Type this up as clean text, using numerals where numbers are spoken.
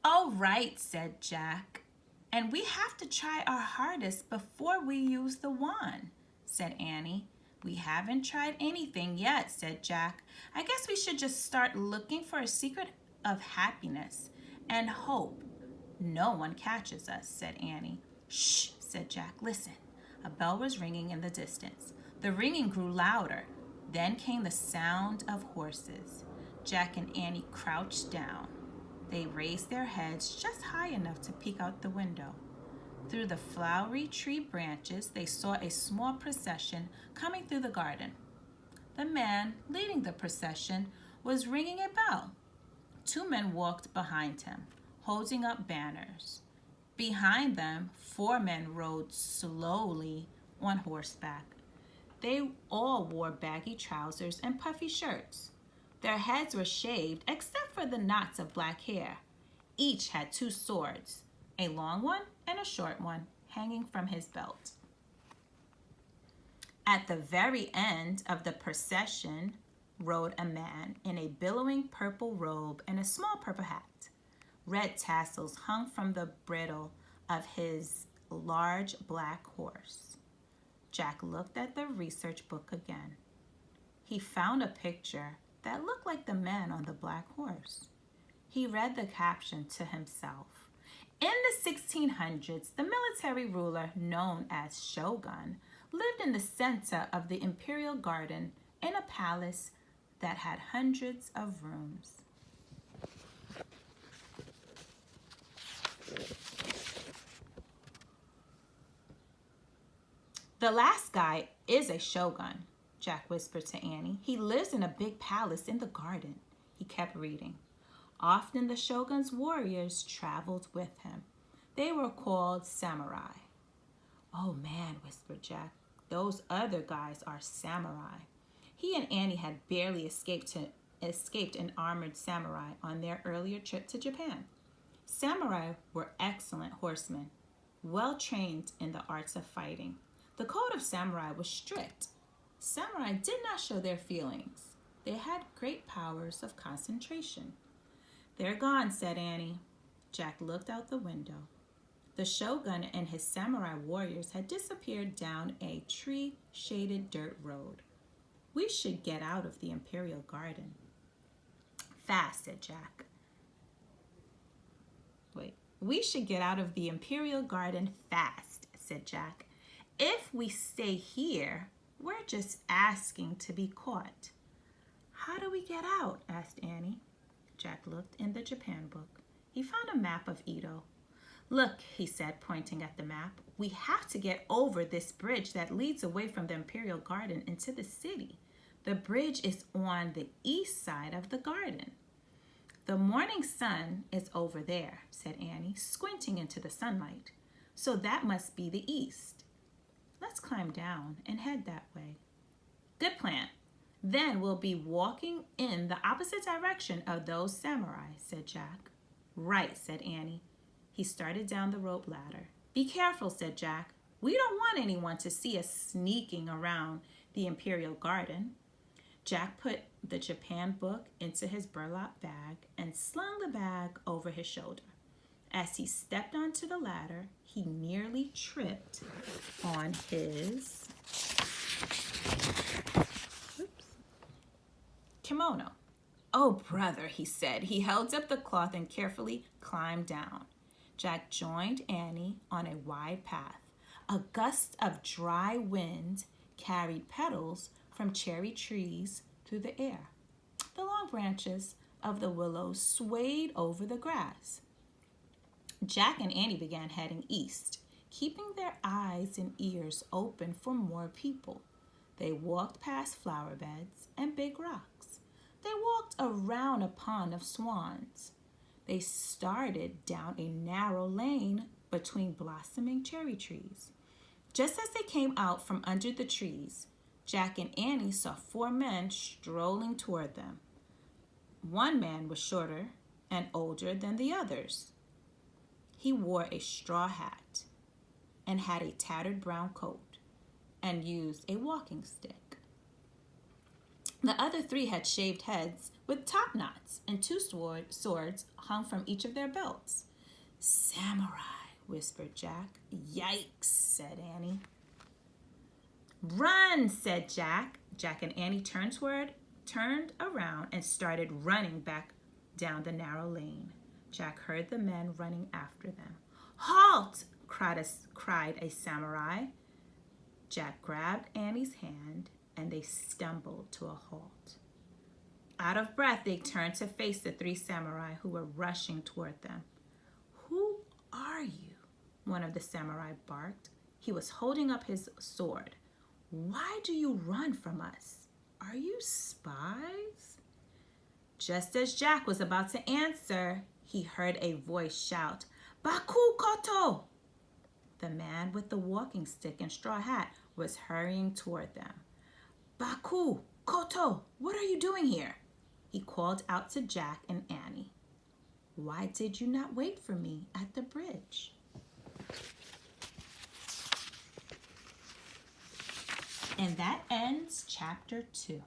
"All right," said Jack. "And we have to try our hardest before we use the wand," said Annie. "We haven't tried anything yet," said Jack. "I guess we should just start looking for a secret of happiness and hope no one catches us," said Annie. "Shh," said Jack. "Listen." A bell was ringing in the distance. The ringing grew louder. Then came the sound of horses. Jack and Annie crouched down. They raised their heads just high enough to peek out the window. Through the flowery tree branches, they saw a small procession coming through the garden. The man leading the procession was ringing a bell. Two men walked behind him, holding up banners. Behind them, four men rode slowly on horseback. They all wore baggy trousers and puffy shirts. Their heads were shaved except for the knots of black hair. Each had two swords, a long one and a short one, hanging from his belt. At the very end of the procession rode a man in a billowing purple robe and a small purple hat. Red tassels hung from the bridle of his large black horse. Jack looked at the research book again. He found a picture that looked like the man on the black horse. He read the caption to himself. In the 1600s, the military ruler known as Shogun lived in the center of the imperial garden in a palace that had hundreds of rooms. "The last guy is a shogun," Jack whispered to Annie. "He lives in a big palace in the garden." He kept reading. Often the shogun's warriors traveled with him. They were called samurai. "Oh man," whispered Jack, "those other guys are samurai." He and Annie had barely escaped an armored samurai on their earlier trip to Japan. Samurai were excellent horsemen, well trained in the arts of fighting. The code of samurai was strict. Samurai did not show their feelings. They had great powers of concentration. "They're gone," said Annie. Jack looked out the window. The shogun and his samurai warriors had disappeared down a tree-shaded dirt road. "We should get out of the imperial garden." "Fast," said Jack. "We should get out of the imperial garden fast," said Jack. "If we stay here, we're just asking to be caught." "How do we get out?" asked Annie. Jack looked in the Japan book. He found a map of Edo. "Look," he said, pointing at the map. "We have to get over this bridge that leads away from the imperial garden into the city. The bridge is on the east side of the garden." "The morning sun is over there," said Annie, squinting into the sunlight. "So that must be the east. Let's climb down and head that way." "Good plan. Then we'll be walking in the opposite direction of those samurai," said Jack. "Right," said Annie. He started down the rope ladder. "Be careful," said Jack. "We don't want anyone to see us sneaking around the imperial garden." Jack put the Japan book into his burlap bag and slung the bag over his shoulder. As he stepped onto the ladder, he nearly tripped on his kimono. "Oh, brother," he said. He held up the cloth and carefully climbed down. Jack joined Annie on a wide path. A gust of dry wind carried petals from cherry trees through the air. The long branches of the willows swayed over the grass. Jack and Annie began heading east, keeping their eyes and ears open for more people. They walked past flower beds and big rocks. They walked around a pond of swans. They started down a narrow lane between blossoming cherry trees. Just as they came out from under the trees, Jack and Annie saw four men strolling toward them. One man was shorter and older than the others. He wore a straw hat and had a tattered brown coat and used a walking stick. The other three had shaved heads with top knots, and two swords hung from each of their belts. Samurai, whispered Jack. Yikes, said Annie. Run, said Jack. Jack and Annie turned around and started running back down the narrow lane. Jack heard the men running after them. Halt! cried a samurai. Jack grabbed Annie's hand and they stumbled to a halt. Out of breath, they turned to face the three samurai who were rushing toward them. Who are you? One of the samurai barked. He was holding up his sword. Why do you run from us? Are you spies? Just as Jack was about to answer, he heard a voice shout, Baku Koto! The man with the walking stick and straw hat was hurrying toward them. Baku Koto, what are you doing here? He called out to Jack and Annie. Why did you not wait for me at the bridge? And that ends chapter 2.